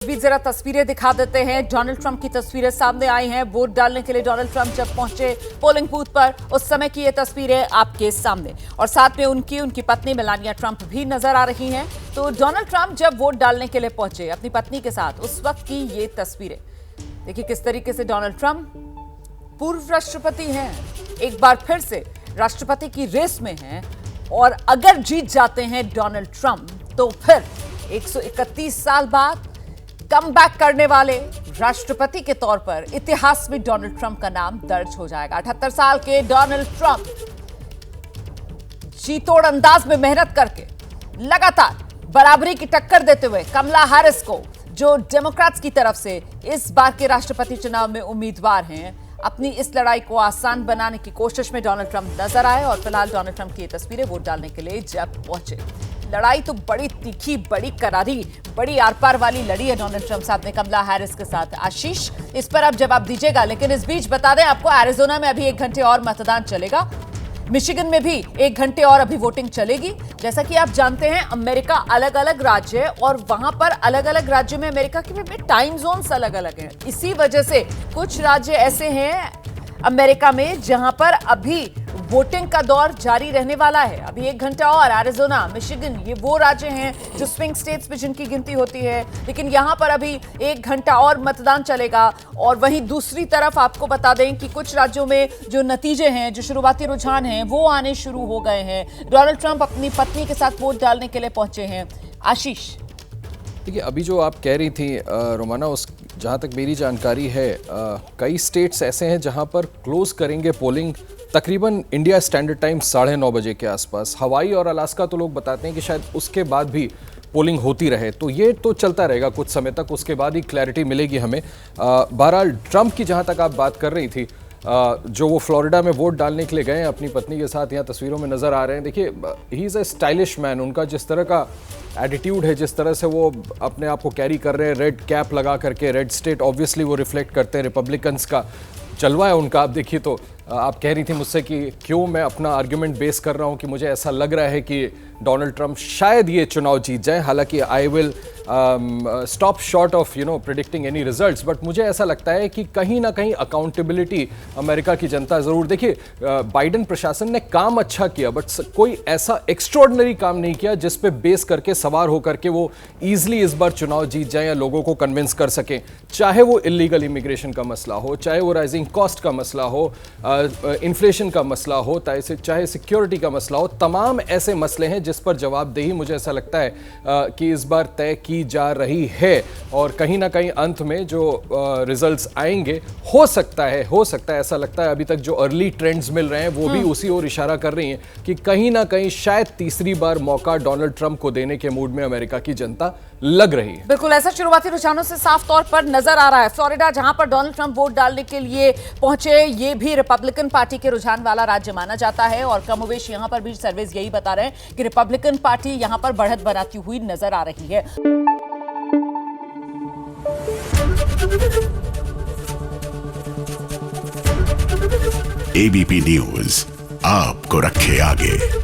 भी जरा तस्वीरें दिखा देते हैं। डोनाल्ड ट्रंप की तस्वीरें सामने आई हैं। वोट डालने के लिए डोनाल्ड ट्रंप जब पहुंचे पोलिंग बूथ पर, उस समय की ये तस्वीरें आपके सामने, और साथ में उनकी पत्नी मेलानिया ट्रंप भी नजर आ रही हैं। तो डोनाल्ड ट्रंप जब वोट डालने के लिए पहुंचे अपनी पत्नी के साथ, उस वक्त की ये तस्वीरें देखिए किस तरीके से डोनाल्ड ट्रंप पूर्व राष्ट्रपति हैं, एक बार फिर से राष्ट्रपति की रेस में हैं, और अगर जीत जाते हैं डोनाल्ड ट्रंप तो फिर 131 साल बाद कमबैक करने वाले राष्ट्रपति के तौर पर इतिहास में डोनाल्ड ट्रंप का नाम दर्ज हो जाएगा। 78 साल के डोनाल्ड ट्रंप जीतोड़ अंदाज में मेहनत करके लगातार बराबरी की टक्कर देते हुए कमला हैरिस को, जो डेमोक्रेट्स की तरफ से इस बार के राष्ट्रपति चुनाव में उम्मीदवार हैं, अपनी इस लड़ाई को आसान बनाने की कोशिश में डोनाल्ड ट्रंप नजर आए। और फिलहाल डोनाल्ड ट्रंप की ये तस्वीरें वोट डालने के लिए जब पहुंचे, लड़ाई तो बड़ी तीखी, बड़ी करारी, बड़ी आर पार वाली लड़ी है डोनाल्ड ट्रंप साहब ने कमला हैरिस के साथ। आशीष, इस पर आप जवाब दीजिएगा, लेकिन इस बीच बता दें आपको, एरिजोना में अभी 1 घंटे और मतदान चलेगा। मिशिगन में भी 1 घंटे और अभी वोटिंग चलेगी। जैसा कि आप जानते हैं, अमेरिका अलग अलग राज्य है और वहां पर अलग अलग राज्यों में अमेरिका के भी टाइम जोन्स अलग अलग हैं। इसी वजह से कुछ राज्य ऐसे हैं अमेरिका में जहां पर अभी वोटिंग का दौर जारी रहने वाला है। अभी 1 घंटा और एरिजोना, मिशिगन, ये वो राज्य हैं जो स्विंग स्टेट्स में जिनकी गिनती होती है, लेकिन यहां पर अभी 1 घंटा और मतदान चलेगा। और वहीं दूसरी तरफ आपको बता दें कि कुछ राज्यों में जो नतीजे हैं, जो शुरुआती रुझान हैं, वो आने शुरू हो गए हैं। डोनाल्ड ट्रंप अपनी पत्नी के साथ वोट डालने के लिए पहुंचे हैं। आशीष, देखिए, अभी जो आप कह रही थी रोमाना, उस जहाँ तक मेरी जानकारी है, कई स्टेट्स ऐसे हैं जहाँ पर क्लोज करेंगे पोलिंग तकरीबन इंडिया स्टैंडर्ड टाइम 9:30 बजे के आसपास। हवाई और अलास्का तो लोग बताते हैं कि शायद उसके बाद भी पोलिंग होती रहे, तो ये तो चलता रहेगा कुछ समय तक, उसके बाद ही क्लैरिटी मिलेगी हमें। बहरहाल ट्रंप की जहाँ तक आप बात कर रही थी, जो वो फ्लोरिडा में वोट डालने के लिए गए हैं अपनी पत्नी के साथ, यहाँ तस्वीरों में नज़र आ रहे हैं। देखिए, he is a stylish man. उनका जिस तरह का एटीट्यूड है, जिस तरह से वो अपने आप को कैरी कर रहे हैं, रेड कैप लगा करके, रेड स्टेट ऑब्वियसली वो रिफ्लेक्ट करते हैं, रिपब्लिकन्स का जलवा है उनका। आप देखिए, तो आप कह रही थी मुझसे कि क्यों मैं अपना आर्ग्यूमेंट बेस कर रहा हूं कि मुझे ऐसा लग रहा है कि डोनाल्ड ट्रंप शायद ये चुनाव जीत जाए। हालांकि I will stop short of predicting any results, but मुझे ऐसा लगता है कि कहीं ना कहीं अकाउंटेबिलिटी अमेरिका की जनता ज़रूर, देखिए, बाइडेन प्रशासन ने काम अच्छा किया, बट कोई ऐसा एक्स्ट्रॉर्डनरी काम नहीं किया जिस पे बेस करके, सवार होकर के वो ईजिली इस बार चुनाव जीत जाए या लोगों को कन्विंस कर सकें। चाहे वो इलीगल इमिग्रेशन का मसला हो, चाहे वो राइजिंग कॉस्ट का मसला हो, इन्फ्लेशन का मसला हो, चाहे सिक्योरिटी का मसला हो, तमाम ऐसे मसले हैं जिस पर जवाबदेही मुझे ऐसा लगता है कि इस बार तय की जा रही है। और कहीं ना कहीं अंत में जो रिजल्ट्स आएंगे, हो सकता है ऐसा लगता है, अभी तक जो अर्ली ट्रेंड्स मिल रहे हैं वो भी उसी ओर इशारा कर रही हैं कि कहीं ना कहीं शायद तीसरी बार मौका डोनाल्ड ट्रंप को देने के मूड में अमेरिका की जनता लग रही है। बिल्कुल ऐसा शुरुआती रुझानों से साफ तौर पर नजर आ रहा है। फ्लोरिडा, जहां पर डोनाल्ड ट्रंप वोट डालने के लिए पहुंचे, ये भी रिपब्लिकन पार्टी के रुझान वाला राज्य माना जाता है, और कमोवेश यहां पर भी सर्वेज यही बता रहे हैं कि रिपब्लिकन पार्टी यहां पर बढ़त बनाती हुई नजर आ रही है। एबीपी न्यूज आपको रखे आगे।